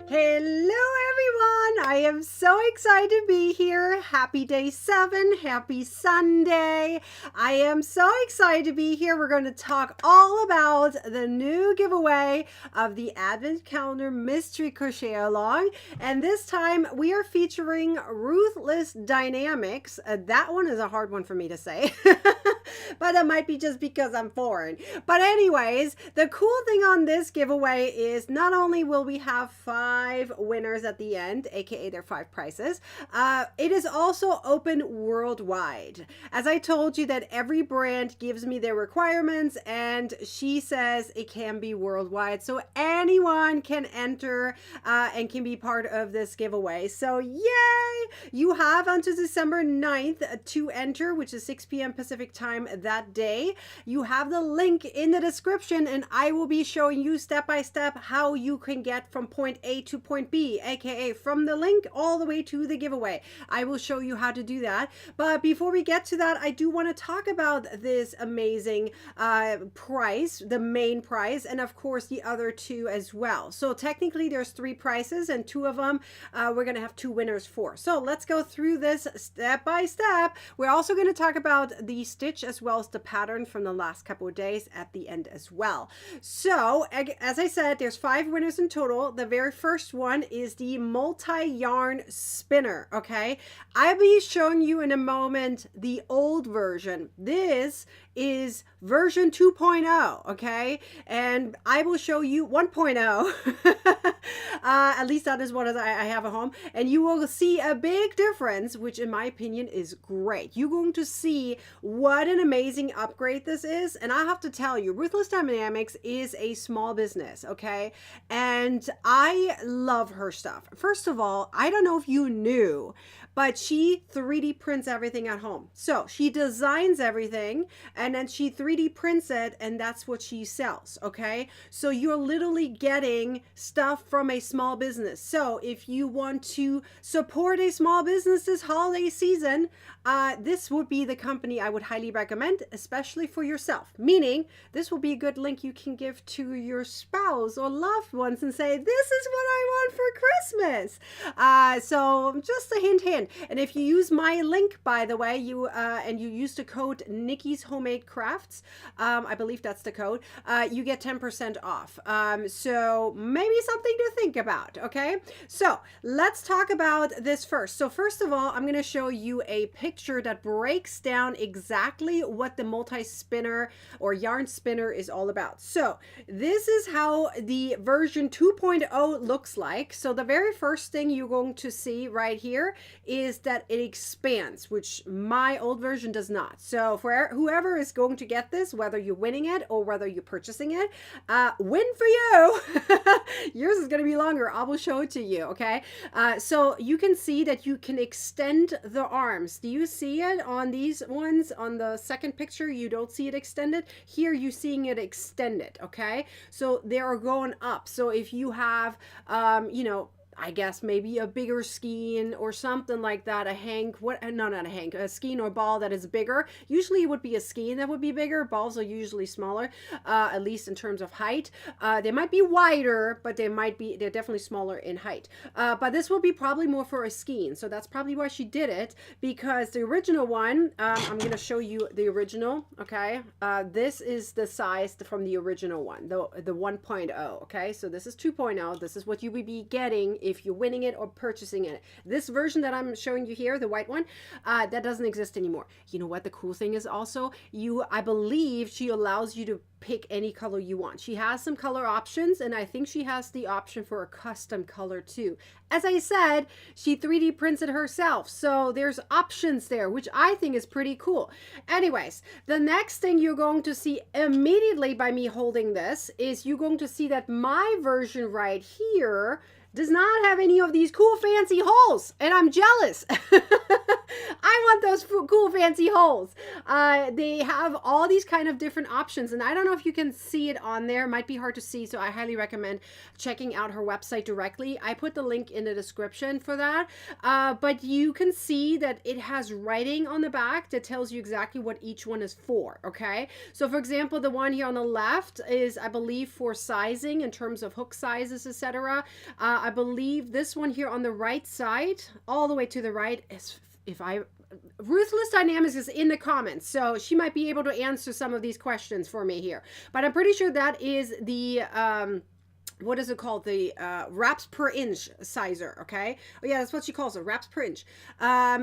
Hello everyone! I am so excited to be here. Happy day 7. Happy Sunday. I am so excited to be here. We're going to talk all about the new giveaway of the Advent Calendar Mystery Crochet Along. And this time we are featuring Ruthless Dynamics. That one is a hard one for me to say. But that might be just because I'm foreign. But anyways, the cool thing on this giveaway is not only will we have 5 winners at the end, aka their 5 prizes, it is also open worldwide. As I told you that every brand gives me their requirements and she says it can be worldwide. So anyone can enter and can be part of this giveaway. So yay! You have until December 9th to enter, which is 6 p.m. Pacific time that day. You have the link in the description and I will be showing you step by step how you can get from point A to point B, aka from the link all the way to the giveaway. I will show you how to do that. But before we get to that, I do want to talk about this amazing prize, the main prize, and of course the other 2 as well. So technically there's 3 prizes and 2 of them we're going to have 2 winners for. So let's go through this step by step. We're also going to talk about the stitch as well as the pattern from the last couple of days at the end as well. So as I said, there's 5 winners in total. The very first one is the multi-yarn spinner. Okay, I'll be showing you in a moment the old version. This is version 2.0, okay, and I will show you 1.0. At least that is what I have at home, and you will see a big difference, which in my opinion is great. You're going to see what an amazing upgrade this is, and I have to tell you, Ruthless Dynamics is a small business, okay, and I love her stuff. First of all, I don't know if you knew, but she 3D prints everything at home. So she designs everything and then she 3D prints it and that's what she sells, okay? So you're literally getting stuff from a small business. So if you want to support a small business this holiday season, this would be the company I would highly recommend, especially for yourself. Meaning, this will be a good link you can give to your spouse or loved ones and say, this is what I want for Christmas. So just a hint. And if you use my link, by the way, and you use the code Nikki's Homemade Crafts, I believe that's the code, you get 10% off. So maybe something to think about, okay? So let's talk about this first. So first of all, I'm going to show you a picture that breaks down exactly what the multi-spinner or yarn spinner is all about. So this is how the version 2.0 looks like. So the very first thing you're going to see right here is that it expands, which my old version does not. So for whoever is going to get this, whether you're winning it or whether you're purchasing it, win for you. Yours is going to be longer. I will show it to you, okay? So you can see that you can extend the arms. Do you see it on these ones? On the second picture, you don't see it extended. Here, you're seeing it extended, okay? So they are going up. So if you have, you know, I guess maybe a bigger skein or something like that, a hank, no, not a hank, a skein or ball that is bigger. Usually it would be a skein that would be bigger. Balls are usually smaller, at least in terms of height. They might be wider, but they're definitely smaller in height. But this will be probably more for a skein. So that's probably why she did it, because the original one, I'm going to show you the original, okay? This is the size from the original one, the 1.0, okay? So this is 2.0. This is what you would be getting if you're winning it or purchasing it. This version that I'm showing you here, the white one, that doesn't exist anymore. You know what the cool thing is also? I believe she allows you to pick any color you want. She has some color options, and I think she has the option for a custom color too. As I said, she 3D prints it herself, so there's options there, which I think is pretty cool. Anyways, the next thing you're going to see immediately by me holding this is you're going to see that my version right here does not have any of these cool fancy holes, and I'm jealous. I want those cool fancy holes. They have all these kind of different options, and I don't know if you can see it on there. It might be hard to see, so I highly recommend checking out her website directly. I put the link in the description for that. But you can see that it has writing on the back that tells you exactly what each one is for, okay? So for example, the one here on the left is, I believe, for sizing in terms of hook sizes, etc. I believe this one here on the right side, all the way to the right, is, Ruthless Dynamics is in the comments, so she might be able to answer some of these questions for me here. But I'm pretty sure that is the what is it called? The wraps per inch sizer, okay? Oh yeah, that's what she calls it, wraps per inch.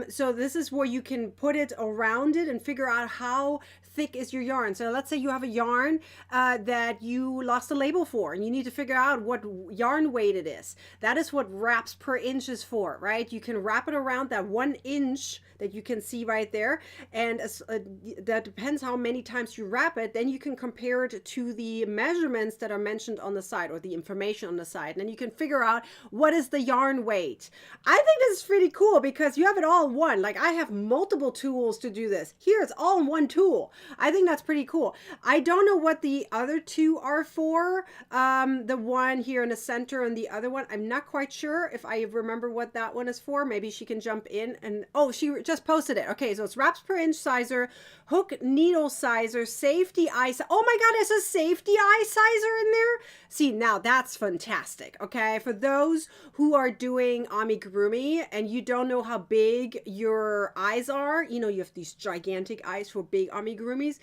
So this is where you can put it around it and figure out how thick is your yarn. So let's say you have a yarn that you lost a label for, and you need to figure out what yarn weight it is. That is what wraps per inch is for, right? You can wrap it around that 1 inch that you can see right there, and that depends how many times you wrap it. Then you can compare it to the measurements that are mentioned on the side, or the information on the side, and then you can figure out what is the yarn weight. I think this is pretty cool because you have it all in one. Like, I have multiple tools to do this. Here it's all in one tool. I think that's pretty cool. I don't know what the other two are for. The one here in the center and the other one, I'm not quite sure if I remember what that one is for. Maybe she can jump in and, oh, she just posted it. Okay, so it's wraps per inch sizer, hook needle sizer, safety eye sizer. Oh my God, there's a safety eye sizer in there. See, now that's fantastic. Okay, for those who are doing amigurumi and you don't know how big your eyes are, you know, you have these gigantic eyes for big amigurumis.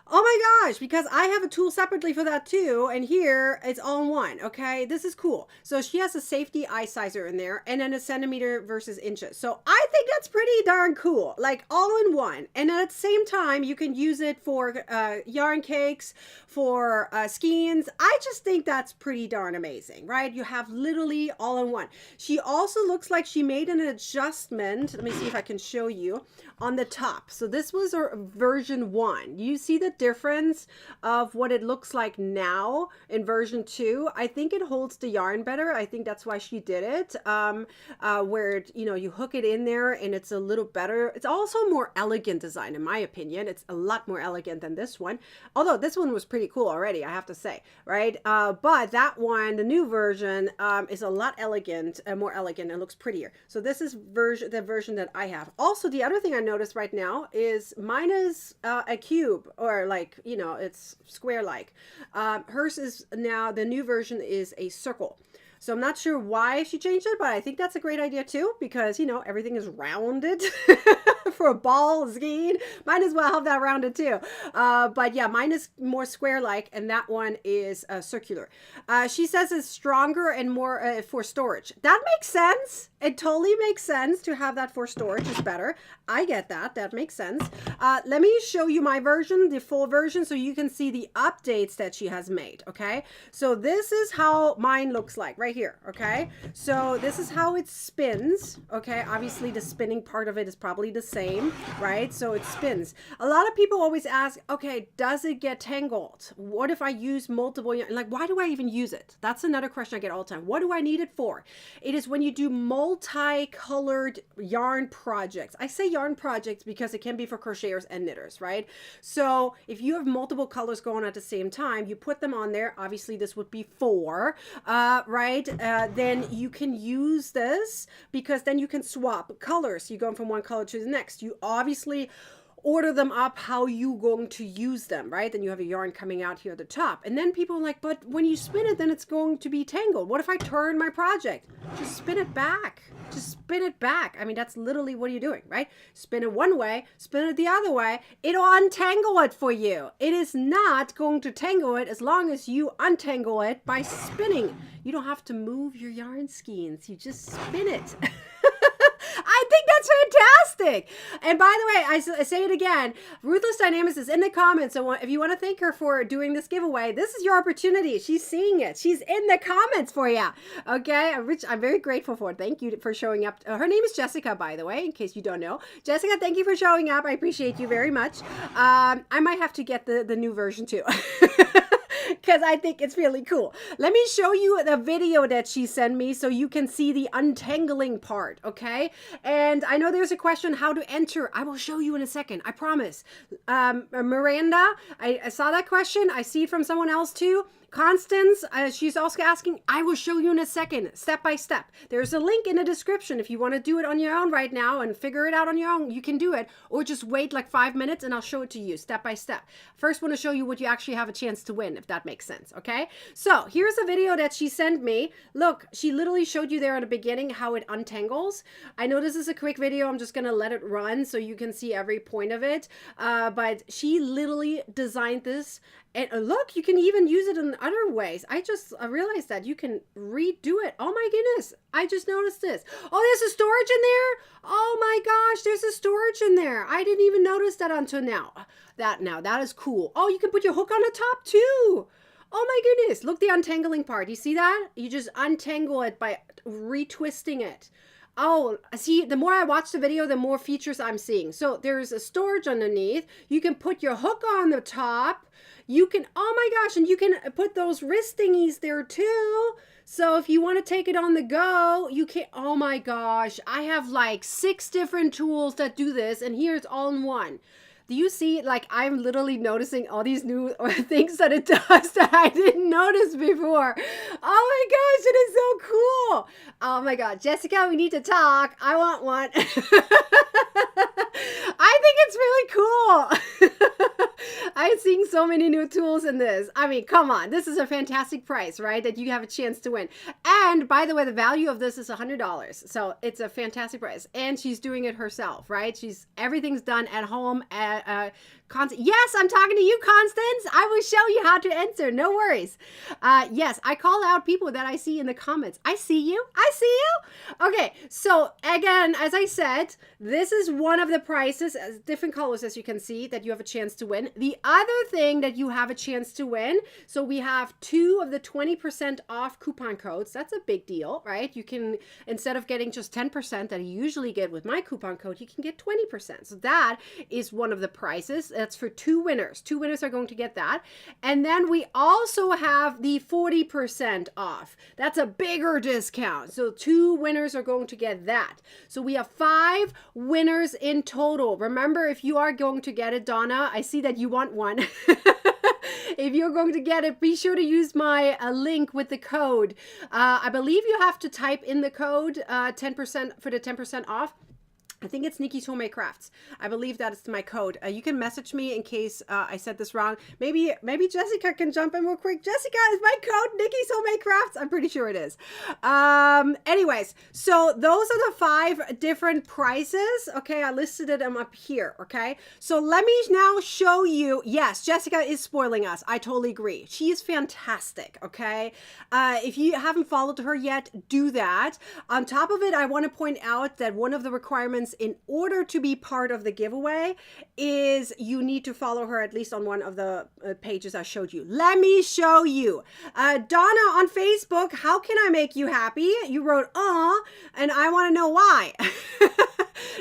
Oh my gosh, because I have a tool separately for that too, and here it's all in one, okay? This is cool. So she has a safety eye sizer in there, and then a centimeter versus inches. So I think that's pretty darn cool, like all in one. And then at the same time, you can use it for yarn cakes, for skeins. I just think that's pretty darn amazing, right? You have literally all in one. She also looks like she made an adjustment. Let me see if I can show you on the top. So this was her version 1. You see the difference of what it looks like now in version 2. I think it holds the yarn better. I think that's why she did it, where you know, you hook it in there and it's a little better. It's also a more elegant design, in my opinion. It's a lot more elegant than this one, although this one was pretty cool already, I have to say, right? But that one, the new version, is a lot elegant, more elegant, and looks prettier. So this is the version that I have. Also, the other thing I noticed right now is mine is a cube, or like, you know, it's square like. Hers is now, the new version is a circle. So I'm not sure why she changed it, but I think that's a great idea too, because, you know, everything is rounded for a ball skein. Might as well have that rounded too. But yeah, mine is more square-like, and that one is circular. She says it's stronger and more for storage. That makes sense. It totally makes sense to have that for storage. Is better. I get that. That makes sense. Let me show you my version, the full version, so you can see the updates that she has made. Okay. So this is how mine looks like right here. Okay. So this is how it spins. Okay. Obviously the spinning part of it is probably the same, right? So it spins. A lot of people always ask, okay, does it get tangled? What if I use multiple, like, why do I even use it? That's another question I get all the time. What do I need it for? It is when you do multicolored yarn projects. I say yarn projects because it can be for crocheters and knitters, right? So if you have multiple colors going at the same time, you put them on there. Obviously this would be 4, right? Then you can use this because then you can swap colors. You go from one color to the next. You obviously order them up how you going to use them, right? Then you have a yarn coming out here at the top. And then people are like, but when you spin it, then it's going to be tangled. What if I turn my project? Just spin it back. Just spin it back. I mean, that's literally what you're doing, right? Spin it one way, spin it the other way. It'll untangle it for you. It is not going to tangle it as long as you untangle it by spinning. You don't have to move your yarn skeins. You just spin it. I think that's fantastic. And by the way, I say it again, Ruthless Dynamics is in the comments. So if you want to thank her for doing this giveaway, this is your opportunity. She's seeing it. She's in the comments for you. Okay. I'm very grateful for it. Thank you for showing up. Her name is Jessica, by the way, in case you don't know. Jessica, thank you for showing up. I appreciate you very much. I might have to get the new version too. because I think it's really cool. Let me show you the video that she sent me so you can see the untangling part, okay? And I know there's a question how to enter. I will show you in a second, I promise. Miranda, I saw that question. I see it from someone else too. Constance, she's also asking, I will show you in a second, step by step. There's a link in the description. If you want to do it on your own right now and figure it out on your own, you can do it. Or just wait like 5 minutes and I'll show it to you step by step. First, want to show you what you actually have a chance to win, if that makes sense, okay? So here's a video that she sent me. Look, she literally showed you there at the beginning how it untangles. I know this is a quick video. I'm just going to let it run so you can see every point of it. But she literally designed this. And look, you can even use it in other ways. I realized that you can redo it. Oh my goodness. I just noticed this. Oh, there's a storage in there. Oh my gosh, there's a storage in there. I didn't even notice that until now. That is cool. Oh, you can put your hook on the top too. Oh my goodness. Look, the untangling part. You see that? You just untangle it by retwisting it. Oh, see, the more I watch the video, the more features I'm seeing. So there's a storage underneath. You can put your hook on the top. You can, oh my gosh, and you can put those wrist thingies there too. So if you want to take it on the go, you can, oh my gosh, I have like 6 different tools that do this, and here it's all in one. Do you see, like, I'm literally noticing all these new things that it does that I didn't notice before. Oh my gosh, it is so cool. Oh my God, Jessica, we need to talk. I want one. I think it's really cool. I'm seeing so many new tools in this. I mean, come on. This is a fantastic price, right? That you have a chance to win. And by the way, the value of this is $100. So it's a fantastic price. And she's doing it herself, right? Everything's done at home. Yes, I'm talking to you, Constance. I will show you how to answer. No worries. Yes, I call out people that I see in the comments. I see you. I see you. Okay, so again, as I said, this is one of the prices, different colors as you can see, that you have a chance to win. The other thing that you have a chance to win, so we have 2 of the 20% off coupon codes. That's a big deal, right? You can, instead of getting just 10% that you usually get with my coupon code, you can get 20%. So that is one of the prices. That's for 2 winners. 2 winners are going to get that. And then we also have the 40% off. That's a bigger discount. So 2 winners are going to get that. So we have 5 winners in total. Remember, if you are going to get it, Donna, I see that you want one. If you're going to get it, be sure to use my link with the code. I believe you have to type in the code 10% for the 10% off. I think it's Nikki's Homemade Crafts. I believe that is my code. You can message me in case I said this wrong. Maybe Jessica can jump in real quick. Jessica, is my code Nikki's Homemade Crafts? I'm pretty sure it is. Anyways, so those are the 5 different prices. Okay, I listed them up here. Okay, so let me now show you. Yes, Jessica is spoiling us. I totally agree. She is fantastic. Okay, if you haven't followed her yet, do that. On top of it, I want to point out that one of the requirements in order to be part of the giveaway is you need to follow her at least on one of the pages I showed you. Let me show you. Donna on Facebook, how can I make you happy? You wrote, and I want to know why.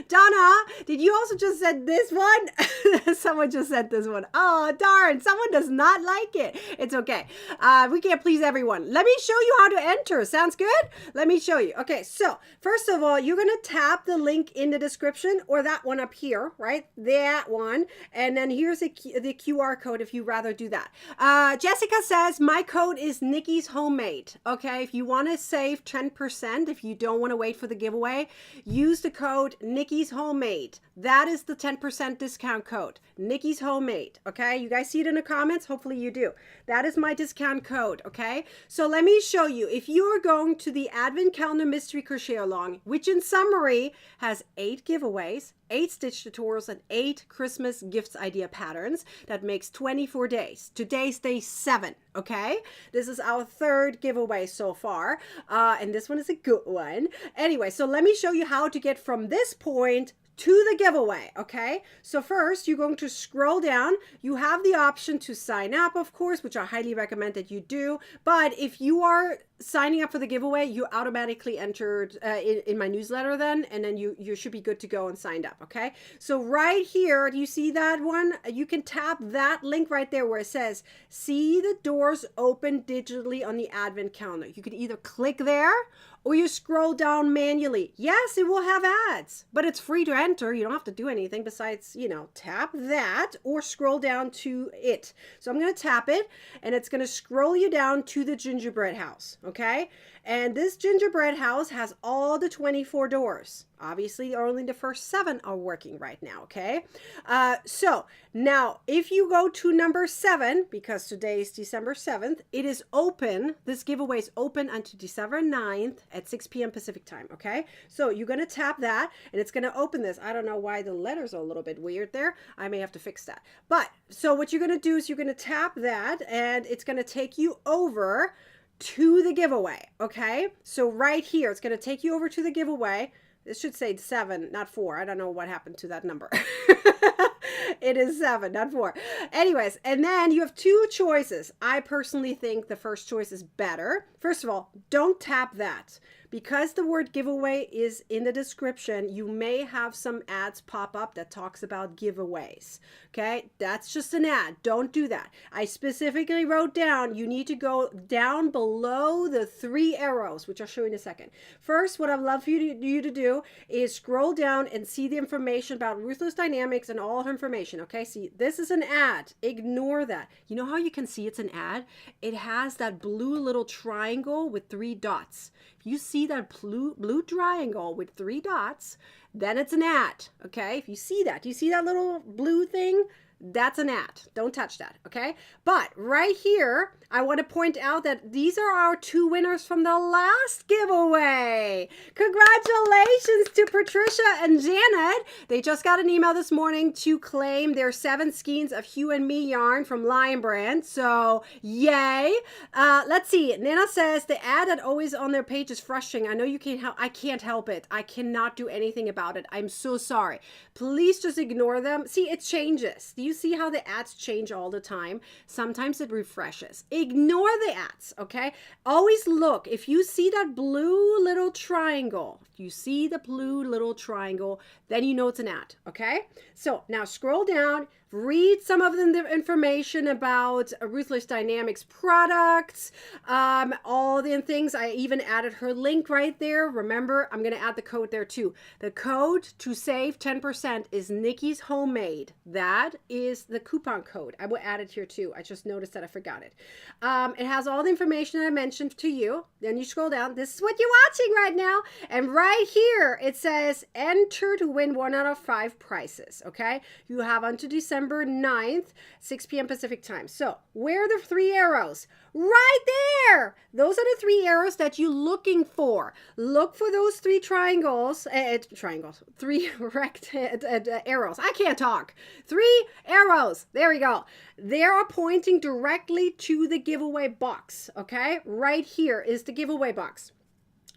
Donna, did you also just said this one? Someone just said this one. Oh, darn. Someone does not like it. It's okay. We can't please everyone. Let me show you how to enter. Sounds good? Let me show you. Okay, so first of all, you're going to tap the link in the description or that one up here, right? That one. And then here's the QR code if you rather do that. Jessica says, my code is Nikki's Homemade. Okay, if you want to save 10%, if you don't want to wait for the giveaway, use the code Nikki's Homemade. That is the 10% discount code. Nikki's Homemade. Okay, you guys see it in the comments? Hopefully you do. That is my discount code. Okay, so let me show you. If you are going to the Advent Calendar Mystery Crochet Along, which in summary has 8 giveaways, 8 stitch tutorials, and 8 Christmas gifts idea patterns, that makes 24 days. Today's day 7. Okay, this is our 3rd giveaway so far, and this one is a good one. Anyway, so let me show you how to get from this point to the giveaway, okay? So first, you're going to scroll down. You have the option to sign up, of course, which I highly recommend that you do. But if you are signing up for the giveaway, you automatically entered in my newsletter then, and then you should be good to go and signed up, okay? So right here, do you see that one? You can tap that link right there where it says, see the doors open digitally on the advent calendar. You can either click there or you scroll down manually. Yes, it will have ads, but it's free to enter. You don't have to do anything besides, you know, tap that or scroll down to it. So I'm going to tap it and it's going to scroll you down to the gingerbread house, okay? And this gingerbread house has all the 24 doors. Obviously, only the first 7 are working right now, okay? So now, if you go to number 7, because today is December 7th, it is open. This giveaway is open until December 9th at 6 p.m. Pacific time, okay? So you're going to tap that, and it's going to open this. I don't know why the letters are a little bit weird there. I may have to fix that. But, so what you're going to do is you're going to tap that, and it's going to take you over to the giveaway, okay? So right here, it's going to take you over to the giveaway. This should say 7, not 4. I don't know what happened to that number. It is 7, not 4. Anyways, and then you have 2 choices. I personally think the first choice is better. First of all, don't tap that. Because the word giveaway is in the description, you may have some ads pop up that talks about giveaways. Okay, that's just an ad. Don't do that. I specifically wrote down, you need to go down below the 3 arrows, which I'll show you in a second. First, what I'd love for you to do is scroll down and see the information about Ruthless Dynamics and all her information. Okay, see, this is an ad. Ignore that. You know how you can see it's an ad? It has that blue little triangle with 3 dots. If you see that blue triangle with 3 dots, then it's an ad, okay? If you see that, do you see that little blue thing? That's an ad. Don't touch that, okay? But right here, I want to point out that these are our 2 winners from the last giveaway. Congratulations to Patricia and Janet. They just got an email this morning to claim their 7 skeins of Hue and Me yarn from Lion Brand. So, yay. Let's see. Nana says the ad that always on their page is frustrating. I know you can't help. I can't help it. I cannot do anything about it. I'm so sorry. Please just ignore them. See, it changes. Do you see how the ads change all the time? Sometimes it refreshes. Ignore the ads, okay? Always look. If you see that blue little triangle, then you know it's an ad, okay? So now scroll down, read some of the information about Ruthless Dynamics products, all the things. I even added her link right there. Remember, I'm going to add the code there too. The code to save 10% is Nikki's Homemade. That is the coupon code. I will add it here too. I just noticed that I forgot it. It has all the information that I mentioned to you. Then you scroll down. This is what you're watching right now. And right here, it says enter to win 1 out of 5 prizes, okay? You have until December 9th, 6 p.m. Pacific time. So where are the 3 arrows? Right there. Those are the 3 arrows that you're looking for. Look for those 3 triangles, 3 arrows. I can't talk. 3 arrows. There we go. They are pointing directly to the giveaway box, okay? Right here is the giveaway box.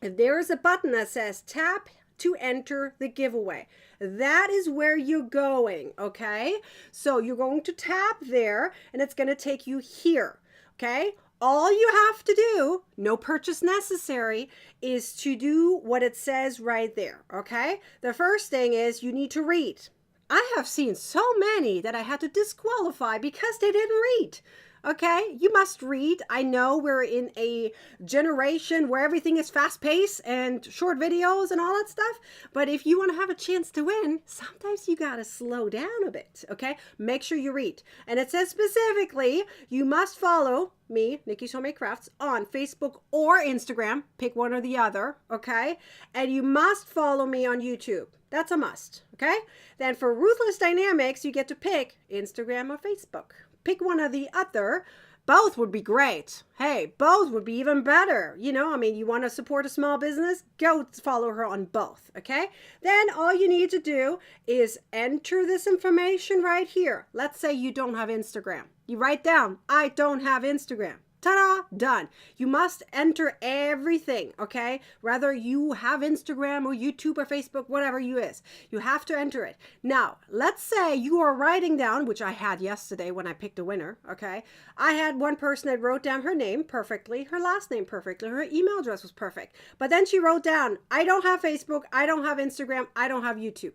If there is a button that says tap to enter the giveaway, that is where you're going, okay? So you're going to tap there and it's going to take you here, okay? All you have to do, no purchase necessary, is to do what it says right there, okay? The first thing is you need to read. I have seen so many that I had to disqualify because they didn't read. Okay, you must read. I know we're in a generation where everything is fast-paced and short videos and all that stuff, but if you want to have a chance to win, sometimes you got to slow down a bit, okay? Make sure you read. And it says specifically, you must follow me, Nikki's Homemade Crafts, on Facebook or Instagram. Pick one or the other, okay? And you must follow me on YouTube. That's a must, okay? Then for Ruthless Dynamics, you get to pick Instagram or Facebook. Pick one or the other. Both would be great. Hey, both would be even better. You know, I mean, you want to support a small business? Go follow her on both, okay? Then all you need to do is enter this information right here. Let's say you don't have Instagram. You write down, I don't have Instagram. Ta-da, done. You must enter everything, okay? Whether you have Instagram or YouTube or Facebook, whatever you is, you have to enter it. Now, let's say you are writing down, which I had yesterday when I picked a winner, okay? I had one person that wrote down her name perfectly, her last name perfectly, her email address was perfect. But then she wrote down, I don't have Facebook, I don't have Instagram, I don't have YouTube.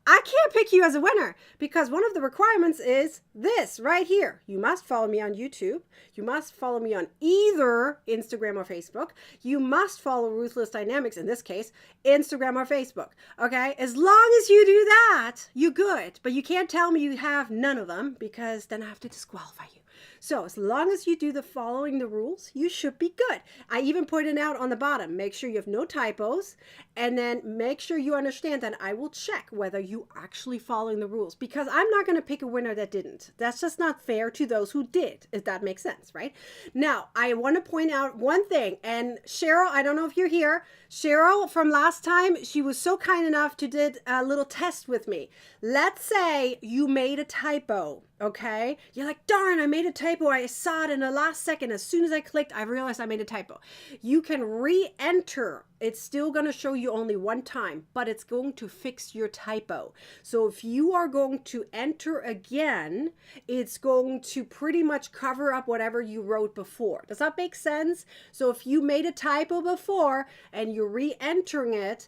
I can't pick you as a winner because one of the requirements is this right here. You must follow me on YouTube. You must follow me on either Instagram or Facebook. You must follow Ruthless Dynamics, in this case, Instagram or Facebook. Okay? As long as you do that, you're good. But you can't tell me you have none of them because then I have to disqualify you. So as long as you do the following the rules, you should be good. I even pointed out on the bottom, make sure you have no typos, and then make sure you understand that I will check whether you actually following the rules, because I'm not going to pick a winner that didn't. That's just not fair to those who did, if that makes sense, right? Now, I want to point out one thing, and Cheryl, I don't know if you're here. Cheryl from last time, she was so kind enough to did a little test with me. Let's say you made a typo. Okay, you're like, darn, I made a typo. I saw it in the last second. As soon as I clicked, I realized I made a typo. You can re-enter. It's still going to show you only one time, but it's going to fix your typo. So if you are going to enter again, it's going to pretty much cover up whatever you wrote before. Does that make sense? So if you made a typo before and you're re-entering it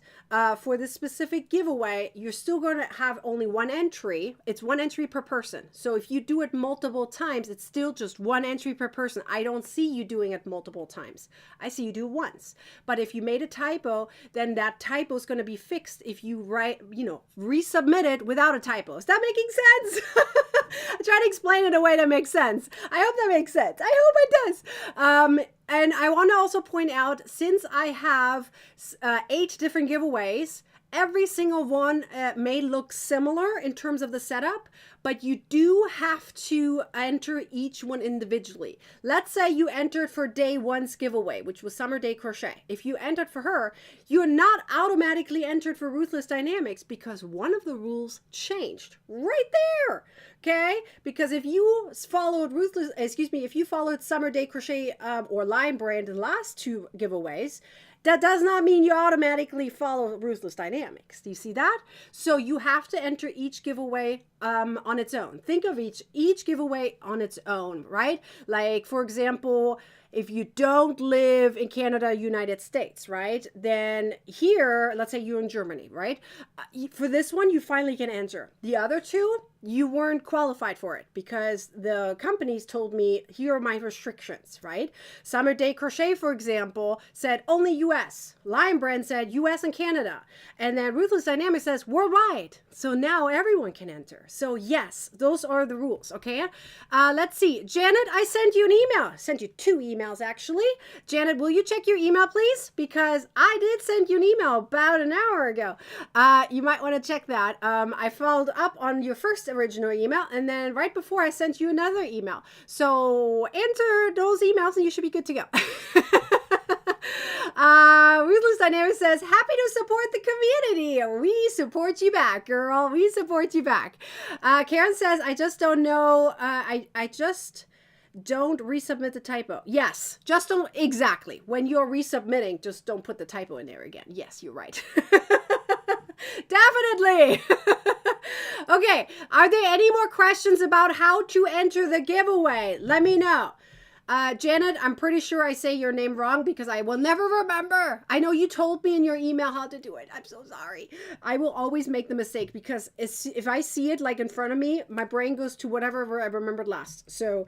for this specific giveaway, you're still going to have only one entry. It's one entry per person. So if you do it multiple times, it's still just one entry per person. I don't see you doing it multiple times. I see you do it once. But if you made a typo, then that typo is going to be fixed if you resubmit it without a typo. Is that making sense? I try to explain it in a way that makes sense. I hope that makes sense. I hope it does. And I want to also point out, since I have 8 different giveaways, every single one may look similar in terms of the setup, but you do have to enter each one individually. Let's say you entered for day 1's giveaway, which was Summer Day Crochet. If you entered for her, you're not automatically entered for Ruthless Dynamics because one of the rules changed right there. Okay? Because if you followed if you followed Summer Day Crochet or Line Brand in the last 2 giveaways, that does not mean you automatically follow Ruthless Dynamics. Do you see that? So you have to enter each giveaway on its own. Think of each giveaway on its own, right? Like, for example, if you don't live in Canada, United States, right? Then here, let's say you're in Germany, right? For this one, you finally can enter. The other 2, you weren't qualified for it because the companies told me, here are my restrictions, right? Summer Day Crochet, for example, said only US. Line Brand said US and Canada. And then Ruthless Dynamics says worldwide. So now everyone can enter. So yes, those are the rules, okay? Let's see. Janet, I sent you an email. I sent you 2 emails, actually. Janet, will you check your email, please? Because I did send you an email about an hour ago. You might want to check that. I followed up on your first original email, and then right before I sent you another email. So enter those emails and you should be good to go. Ruthless Dynamics says, happy to support the community. We support you back, girl. We support you back. Karen says, I just don't know. I just don't resubmit the typo. Yes, just don't. Exactly. When you're resubmitting, just don't put the typo in there again. Yes, you're right. Definitely. Okay, are there any more questions about how to enter the giveaway? Let me know. Janet, I'm pretty sure I say your name wrong because I will never remember. I know you told me in your email how to do it. I'm so sorry. I will always make the mistake because if I see it like in front of me, my brain goes to whatever I remembered last. So,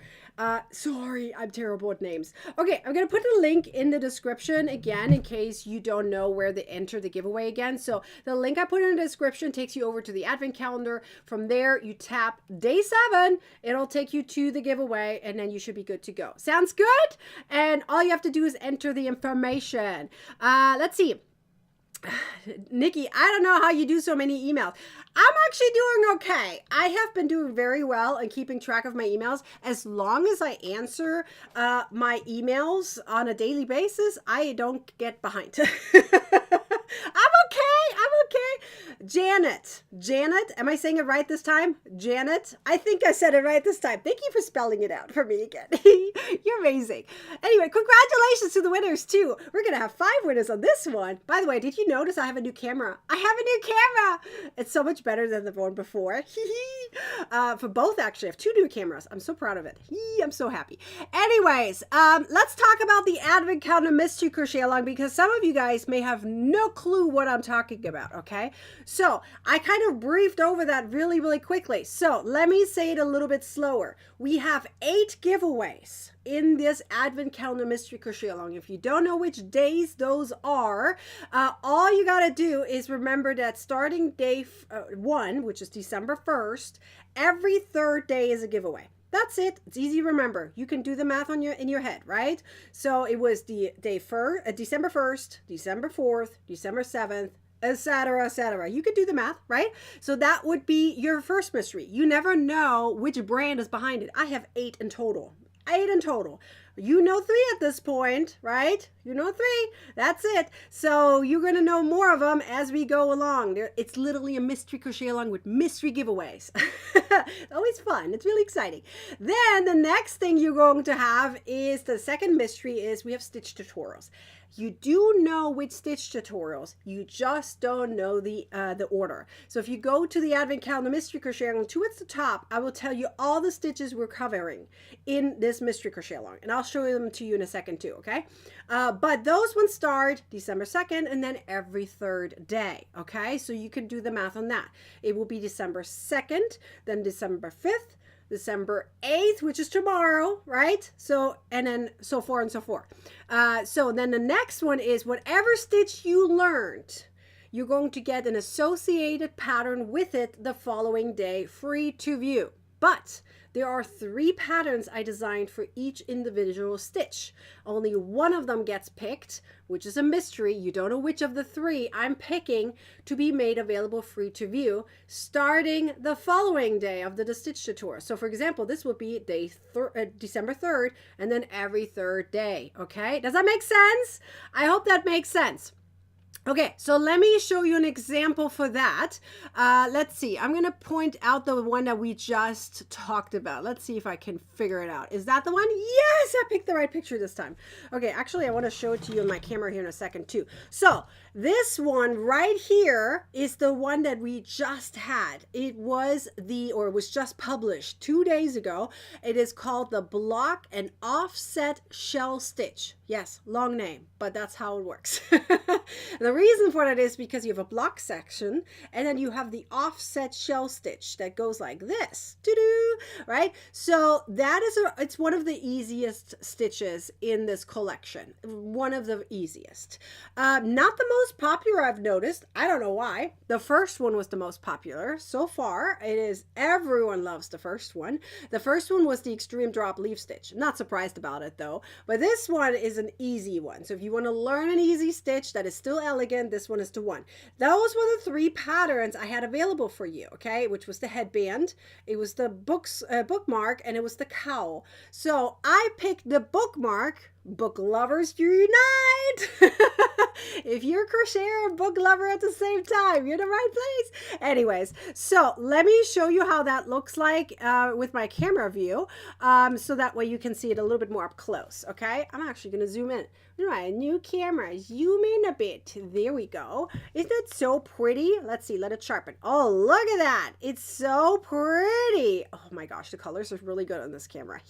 sorry, I'm terrible at names. Okay, I'm going to put a link in the description again in case you don't know where to enter the giveaway again. So the link I put in the description takes you over to the advent calendar. From there, you tap day 7. It'll take you to the giveaway and then you should be good to go. Sounds good? And all you have to do is enter the information. Let's see. Nikki, I don't know how you do so many emails. I'm actually doing okay. I have been doing very well in keeping track of my emails. As long as I answer my emails on a daily basis, I don't get behind. I'm okay. Janet, am I saying it right this time? Janet? I think I said it right this time. Thank you for spelling it out for me again. You're amazing. Anyway, congratulations to the winners too. We're going to have 5 winners on this one. By the way, did you notice I have a new camera? I have a new camera. It's so much better than the one before. For both, actually. I have 2 new cameras. I'm so proud of it. I'm so happy. Anyways, let's talk about the Advent Calendar Mystery Crochet Along, because some of you guys may have no clue what I'm talking about, okay? So I kind of briefed over that really, really quickly. So let me say it a little bit slower. We have 8 giveaways in this Advent Calendar Mystery Crochet Along. If you don't know which days those are, all you got to do is remember that starting day 1, which is December 1st, every 3rd day is a giveaway. That's it. It's easy to remember. You can do the math in your head, right? So it was the December 1st, December 4th, December 7th, etc., etc. You could do the math, right? So that would be your first mystery. You never know which brand is behind it. I have 8 in total. 8 in total. You know 3 at this point, right? You know 3. That's it. So you're going to know more of them as we go along. It's literally a mystery crochet along with mystery giveaways. Always fun. It's really exciting. Then the next thing you're going to have is the second mystery is we have stitch tutorials. You do know which stitch tutorials, you just don't know the order. So if you go to the Advent Calendar Mystery Crochet Along towards the top, I will tell you all the stitches we're covering in this Mystery Crochet Along. And I'll show them to you in a second too, okay? But those ones start December 2nd and then every 3rd day, okay? So you can do the math on that. It will be December 2nd, then December 5th, December 8th, which is tomorrow, right? So, and then so forth and so forth. So then the next one is whatever stitch you learned, you're going to get an associated pattern with it the following day, free to view. But there are 3 patterns I designed for each individual stitch. Only one of them gets picked, which is a mystery. You don't know which of the 3 I'm picking to be made available free to view starting the following day of the stitch tutorial. So for example, this will be December 3rd and then every 3rd day. Okay, does that make sense? I hope that makes sense. Okay, so let me show you an example for that. Let's see. I'm going to point out the one that we just talked about. Let's see if I can figure it out. Is that the one? Yes, I picked the right picture this time. Okay, actually, I want to show it to you on my camera here in a second too. So this one right here is the one that we just had. It was just published 2 days ago. It is called the Block and Offset Shell Stitch. Yes, long name, but that's how it works. The reason for that is because you have a block section and then you have the offset shell stitch that goes like this, right? So that is it's one of the easiest stitches in this collection. One of the easiest. Not the most popular, I've noticed. I don't know why. The first one was the most popular so far. It is, everyone loves the first one. The first one was the extreme drop leaf stitch. I'm not surprised about it though, but this one is an easy one. So if you want to learn an easy stitch that is still elegant, this one is the one. Those were the 3 patterns I had available for you, okay? Which was the headband, it was the bookmark, and it was the cowl. So I picked the bookmark. Book lovers unite! If you're a crocheter or book lover at the same time, you're in the right place. Anyways, so let me show you how that looks like with my camera view, so that way you can see it a little bit more up close, okay? I'm actually going to zoom in. All right, new camera, zoom in a bit. There we go. Isn't it so pretty? Let's see, let it sharpen. Oh, look at that. It's so pretty. Oh my gosh, the colors are really good on this camera.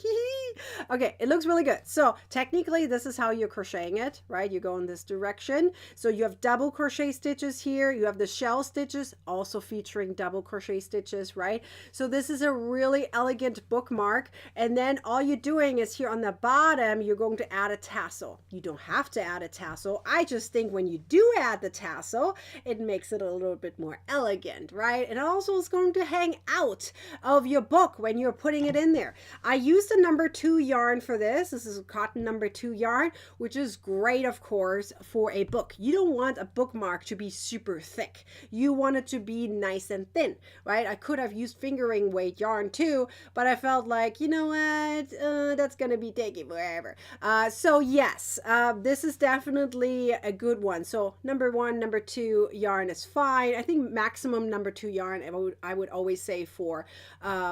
Okay, it looks really good. So technically, this is how you're crocheting it, right? You go in this direction. So you have double crochet stitches here. You have the shell stitches also featuring double crochet stitches, right? So this is a really elegant bookmark. And then all you're doing is here on the bottom, you're going to add a tassel. You don't have to add a tassel. I just think when you do add the tassel, it makes it a little bit more elegant, right? And also it's going to hang out of your book when you're putting it in there. I used the number 2 yarn for this. This is a cotton number 2 yarn, which is great, of course, for a book. You don't want a bookmark to be super thick. You want it to be nice and thin, right? I could have used fingering weight yarn too, but I felt like, you know what, that's going to be taking forever. So yes, this is definitely a good one. So number 1, number 2 yarn is fine. I think maximum number 2 yarn I would always say for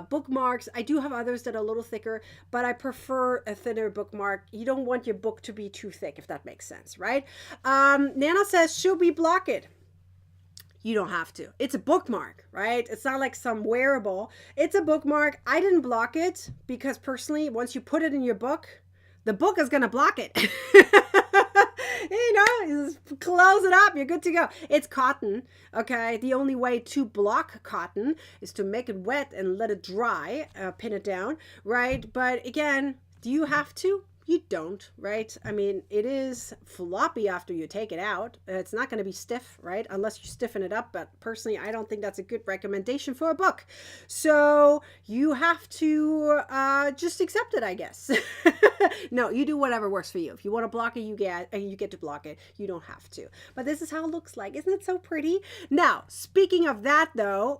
bookmarks. I do have others that are a little thicker, but I prefer a thinner bookmark. You don't want your book to be too thick, if that makes sense, right? Nana says, should we block it? You don't have to. It's a bookmark, right? It's not like some wearable. It's a bookmark. I didn't block it because personally, once you put it in your book, the book is going to block it. You just close it up. You're good to go. It's cotton, okay? The only way to block cotton is to make it wet and let it dry, pin it down, right? But again, do you have to? You don't, right? I mean, it is floppy after you take it out. It's not going to be stiff, right? Unless you stiffen it up. But personally, I don't think that's a good recommendation for a book. So you have to just accept it, I guess. No, you do whatever works for you. If you want to block it, you get to block it. You don't have to. But this is how it looks like. Isn't it so pretty? Now, speaking of that, though,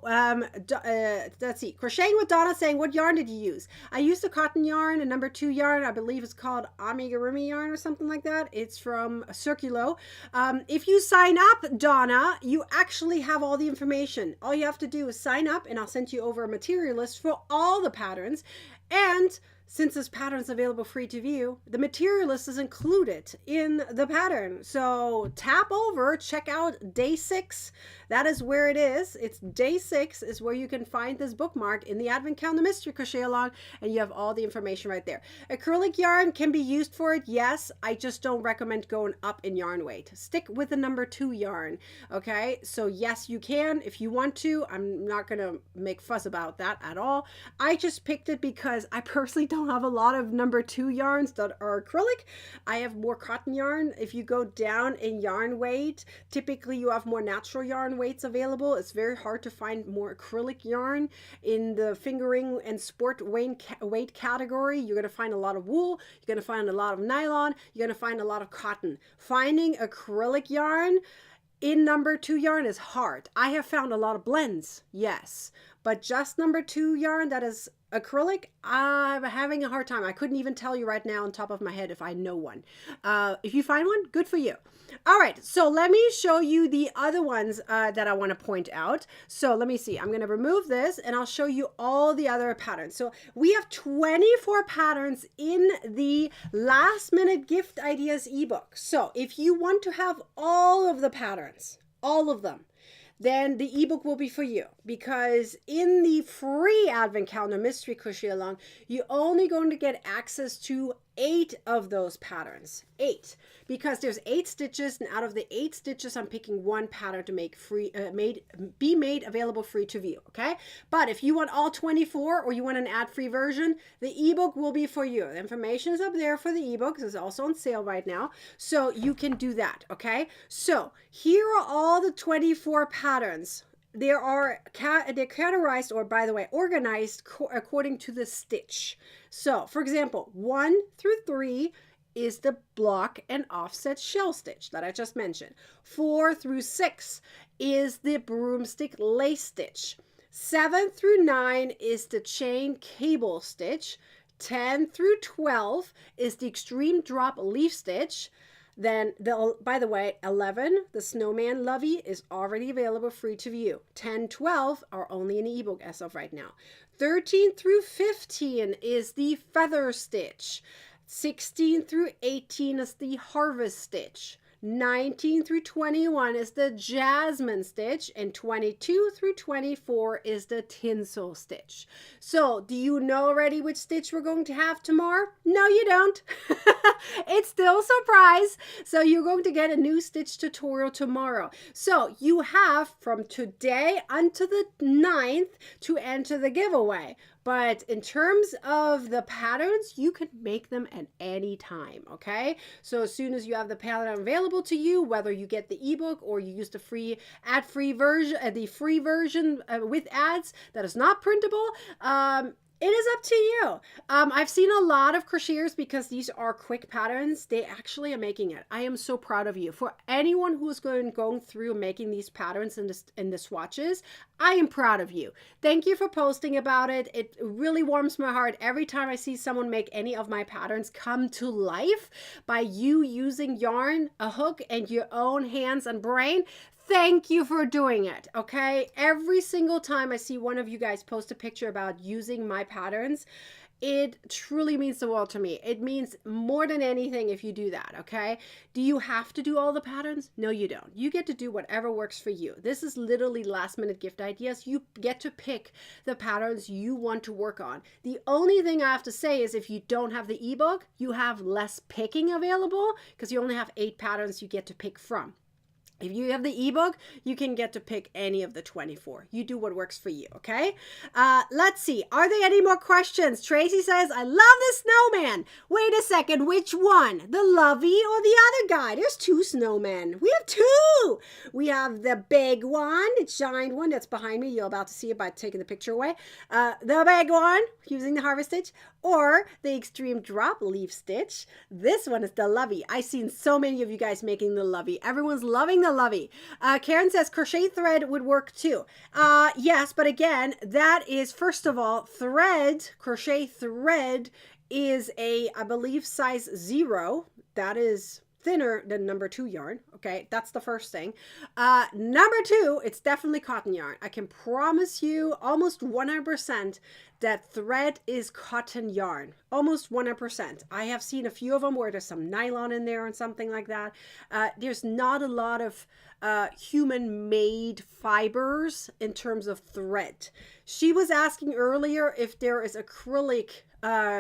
let's see. Crocheting with Donna saying, what yarn did you use? I used a cotton yarn, a number 2 yarn. I believe it's called amigurumi yarn or something like that. It's from Circulo. If you sign up, Donna, you actually have all the information. All you have to do is sign up, and I'll send you over a material list for all the patterns. And since this pattern is available free to view, the material list is included in the pattern. So tap over, check out day 6. That is where it is. It's day 6 is where you can find this bookmark in the Advent Calendar Mystery Crochet Along, and you have all the information right there. Acrylic yarn can be used for it, yes. I just don't recommend going up in yarn weight. Stick with the number 2 yarn, okay? So yes, you can if you want to. I'm not going to make fuss about that at all. I just picked it because I personally don't have a lot of number 2 yarns that are acrylic. I have more cotton yarn. If you go down in yarn weight, typically you have more natural yarn weights available. It's very hard to find more acrylic yarn in the fingering and sport weight category. You're going to find a lot of wool. You're going to find a lot of nylon. You're going to find a lot of cotton. Finding acrylic yarn in number 2 yarn is hard. I have found a lot of blends, yes, but just number 2 yarn that is acrylic, I'm having a hard time. I couldn't even tell you right now on top of my head if I know one. If you find one, good for you. All right, so let me show you the other ones that I want to point out. So let me see. I'm going to remove this and I'll show you all the other patterns. So we have 24 patterns in the Last Minute Gift Ideas ebook. So if you want to have all of the patterns, all of them, then the ebook will be for you, because in the free Advent Calendar Mystery Crochet Along, you're only going to get access to 8 of those patterns. 8, because there's 8 stitches, and out of the 8 stitches, I'm picking one pattern to make be made available free to view. Okay, but if you want all 24 or you want an ad-free version, the ebook will be for you. The information is up there for the ebook. It's also on sale right now, so you can do that. Okay, so here are all the 24 patterns. They're categorized, or by the way, organized according to the stitch. So, for example, 1 through 3 is the block and offset shell stitch that I just mentioned. 4 through 6 is the broomstick lace stitch. 7 through 9 is the chain cable stitch. 10 through 12 is the extreme drop leaf stitch. Then, by the way, 11, the snowman lovey, is already available free to view. 10, 12 are only in the ebook as of right now. 13 through 15 is the feather stitch. 16 through 18 is the harvest stitch. 19 through 21 is the jasmine stitch, and 22 through 24 is the tinsel stitch. So, do you know already which stitch we're going to have tomorrow? No, you don't. It's still a surprise. So, you're going to get a new stitch tutorial tomorrow. So, you have from today until the 9th to enter the giveaway. But in terms of the patterns, you can make them at any time, okay? So as soon as you have the pattern available to you, whether you get the ebook or you use the free ad-free version, with ads that is not printable, It is up to you. I've seen a lot of crocheters, because these are quick patterns, they actually are making it. I am so proud of you. For anyone who's going through making these patterns in the swatches, I am proud of you. Thank you for posting about it. It really warms my heart every time I see someone make any of my patterns come to life by you using yarn, a hook, and your own hands and brain. Thank you for doing it, okay? Every single time I see one of you guys post a picture about using my patterns, it truly means the world to me. It means more than anything if you do that, okay? Do you have to do all the patterns? No, you don't. You get to do whatever works for you. This is literally last minute gift ideas. You get to pick the patterns you want to work on. The only thing I have to say is if you don't have the ebook, you have less picking available because you only have 8 patterns you get to pick from. If you have the ebook, you can get to pick any of the 24. You do what works for you, okay? Let's see. Are there any more questions? Tracy says, I love the snowman. Wait a second. Which one? The Lovey or the other guy? There's 2 snowmen. We have 2. We have the big one, the giant one that's behind me. You're about to see it by taking the picture away. The big one, using the harvest stitch, or the extreme drop leaf stitch. This one is the Lovey. I've seen so many of you guys making the Lovey. Everyone's loving the Lovey. Karen says crochet thread would work too. Yes, but again, that is, first of all, crochet thread is a, I believe, size 0. That is thinner than number 2 yarn. Okay, that's the first thing. Number 2, it's definitely cotton yarn. I can promise you almost 100% that thread is cotton yarn. Almost 100%. I have seen a few of them where there's some nylon in there and something like that. There's not a lot of human-made fibers in terms of thread. She was asking earlier if there is acrylic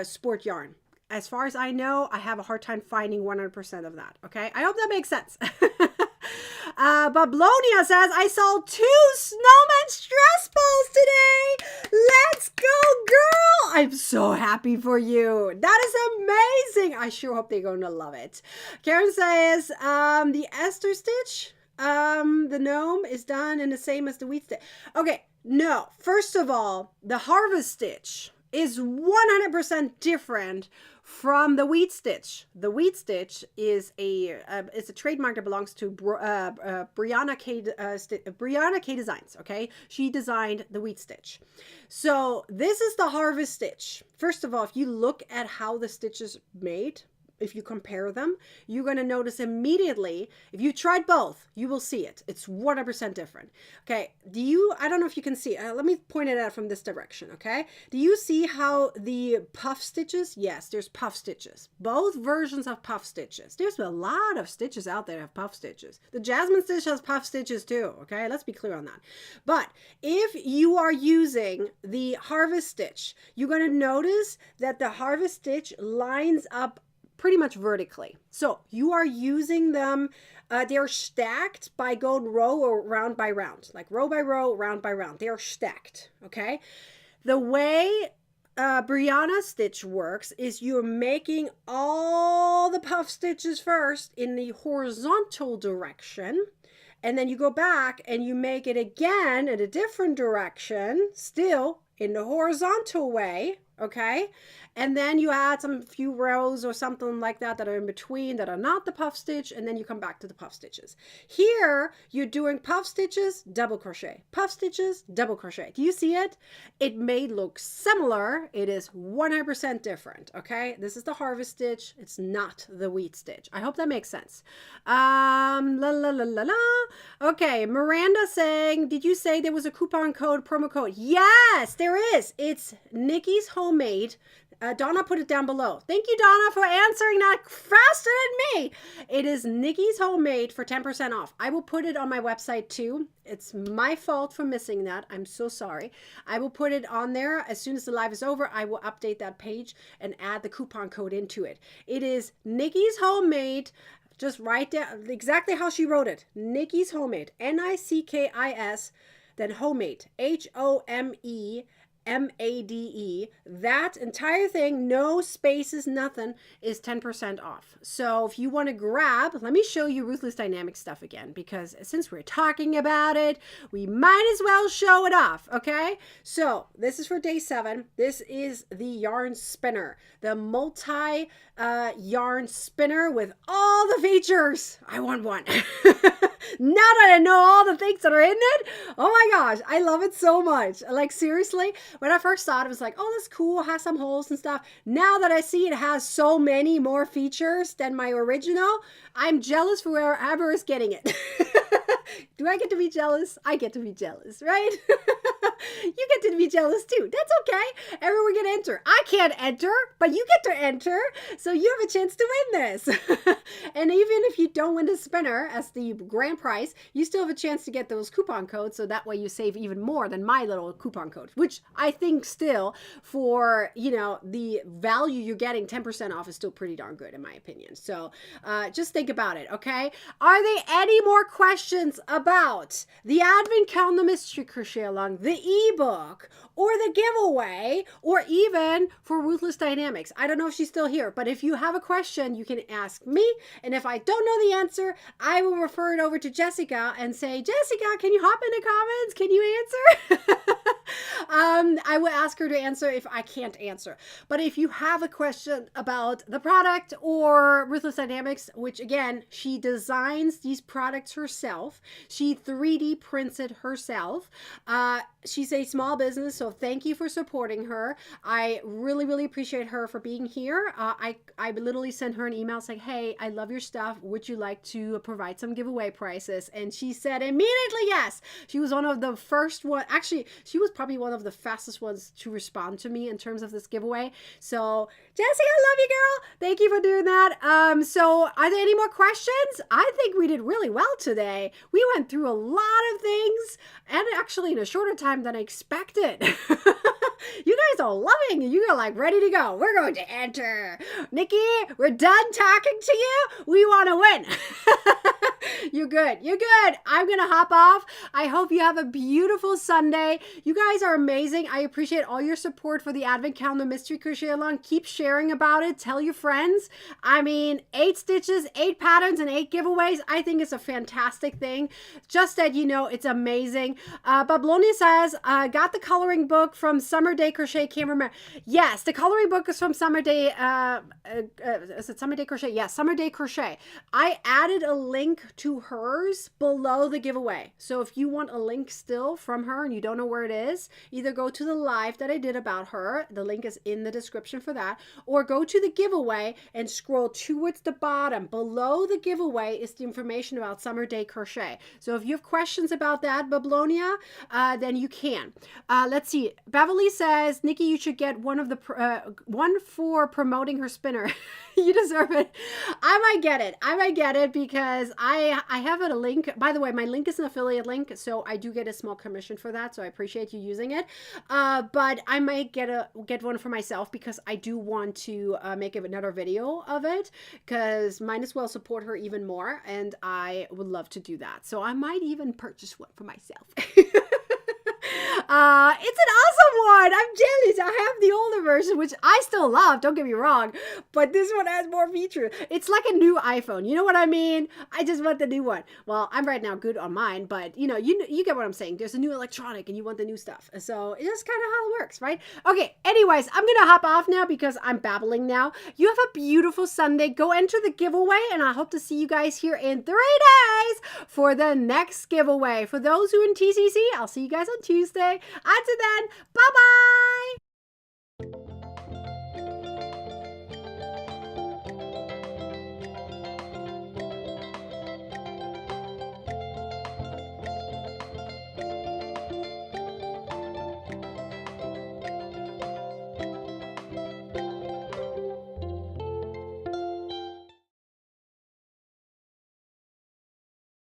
sport yarn. As far as I know, I have a hard time finding 100% of that. Okay, I hope that makes sense. But Blonia says, I saw 2 snowman stress balls today. Let's go, girl. I'm so happy for you. That is amazing. I sure hope they're going to love it. Karen says, the Esther stitch, the gnome is done in the same as the wheat stitch. Okay, no. First of all, the harvest stitch is 100% different from the wheat stitch. The wheat stitch is it's a trademark that belongs to Brianna K Designs. Okay, she designed the wheat stitch. So this is the harvest stitch. First of all, if you look at how the stitch is made, if you compare them, you're going to notice immediately, if you tried both, you will see it. It's 100% different. Okay, I don't know if you can see, let me point it out from this direction, okay? Do you see how the puff stitches? Yes, there's puff stitches. Both versions of puff stitches. There's a lot of stitches out there that have puff stitches. The Jasmine stitch has puff stitches too, okay? Let's be clear on that. But if you are using the harvest stitch, you're going to notice that the harvest stitch lines up pretty much vertically. So you are using them, they're stacked by going row or round by round, like row by row, round by round. They are stacked, okay? The way Brianna stitch works is you're making all the puff stitches first in the horizontal direction, and then you go back and you make it again in a different direction, still in the horizontal way, okay? And then you add some few rows or something like that that are in between that are not the puff stitch, and then you come back to the puff stitches. Here, you're doing puff stitches, double crochet. Puff stitches, double crochet. Do you see it? It may look similar. It is 100% different, okay? This is the harvest stitch. It's not the wheat stitch. I hope that makes sense. Okay, Miranda saying, did you say there was a coupon code, promo code? Yes, there is. It's Nikki's Homemade. Donna put it down below. Thank you, Donna, for answering that faster than me. It is Nikki's Homemade for 10% off. I will put it on my website too. It's my fault for missing that. I'm so sorry. I will put it on there. As soon as the live is over, I will update that page and add the coupon code into it. It is Nikki's Homemade. Just write down exactly how she wrote it. Nikki's Homemade. Nickis, then Homemade. HOMEADE. MADE. That entire thing, no spaces, nothing, is 10% off. So if you want to grab, let me show you Ruthless Dynamics stuff again, because since we're talking about it, we might as well show it off, okay? So this is for day 7. This is the yarn spinner, the multi yarn spinner with all the features. I want one. Now that I know all the things that are in it, oh my gosh, I love it so much. Like, seriously, when I first saw it, I was like, oh, that's cool, it has some holes and stuff. Now that I see it has so many more features than my original, I'm jealous for whoever is getting it. Do I get to be jealous? I get to be jealous, right? You get to be jealous too. That's okay. Everyone can enter. I can't enter, but you get to enter. So you have a chance to win this. And even if you don't win the spinner as the grand prize, you still have a chance to get those coupon codes. So that way you save even more than my little coupon code, which I think still for, the value you're getting, 10% off is still pretty darn good in my opinion. So just think about it, okay? Are there any more questions about the Advent Calendar Mystery Crochet Along, the ebook, or the giveaway, or even for Ruthless Dynamics? I don't know if she's still here, but if you have a question, you can ask me. And if I don't know the answer, I will refer it over to Jessica and say, Jessica, can you hop in the comments? Can you answer? I will ask her to answer if I can't answer. But if you have a question about the product or Ruthless Dynamics, which again, she designs these products herself. She 3D prints it herself. She's a small business, so thank you for supporting her. I really, really appreciate her for being here. I literally sent her an email saying, hey, I love your stuff. Would you like to provide some giveaway prices? And she said immediately yes. She was one of the first one. Actually, she was probably one of the fastest ones to respond to me in terms of this giveaway. So, Jessie, I love you, girl. Thank you for doing that. So are there any more questions? I think we did really well today. We went through a lot of things, and actually in a shorter time than I expected. You guys are loving it. You are like ready to go. We're going to enter. Nikki, we're done talking to you. We want to win. You're good. You're good. I'm going to hop off. I hope you have a beautiful Sunday. You guys are amazing. I appreciate all your support for the Advent Calendar Mystery Crochet Along. Keep sharing about it. Tell your friends. I mean, 8 stitches, 8 patterns, and 8 giveaways. I think it's a fantastic thing. Just that you know, it's amazing. Bablonia says, got the coloring book from Summer Day Crochet. Can't remember. Yes, the coloring book is from Summer Day. Is it Summer Day Crochet? Yes, Summer Day Crochet. I added a link to hers below the giveaway. So if you want a link still from her and you don't know where it is, either go to the live that I did about her. The link is in the description for that. Or go to the giveaway and scroll towards the bottom. Below the giveaway is the information about Summer Day Crochet. So if you have questions about that, Bablonia, then you can. Let's see. Beverly says, Nikki, you should get one for promoting her spinner. You deserve it. I might get it. I might get it because I have a link. By the way, my link is an affiliate link, so I do get a small commission for that. So I appreciate you using it. But I might get one for myself because I do want to make another video of it because might as well support her even more, and I would love to do that. So I might even purchase one for myself. It's an awesome one. I'm jealous. I have the older version, which I still love. Don't get me wrong, but this one has more features. It's like a new iPhone. You know what I mean? I just want the new one. Well, I'm right now good on mine, but you get what I'm saying. There's a new electronic, and you want the new stuff. So it's just kind of how it works, right? Okay. Anyways, I'm gonna hop off now because I'm babbling now. You have a beautiful Sunday. Go enter the giveaway, and I hope to see you guys here in 3 days for the next giveaway. For those who are in TCC, I'll see you guys on Tuesday. Until then, bye-bye!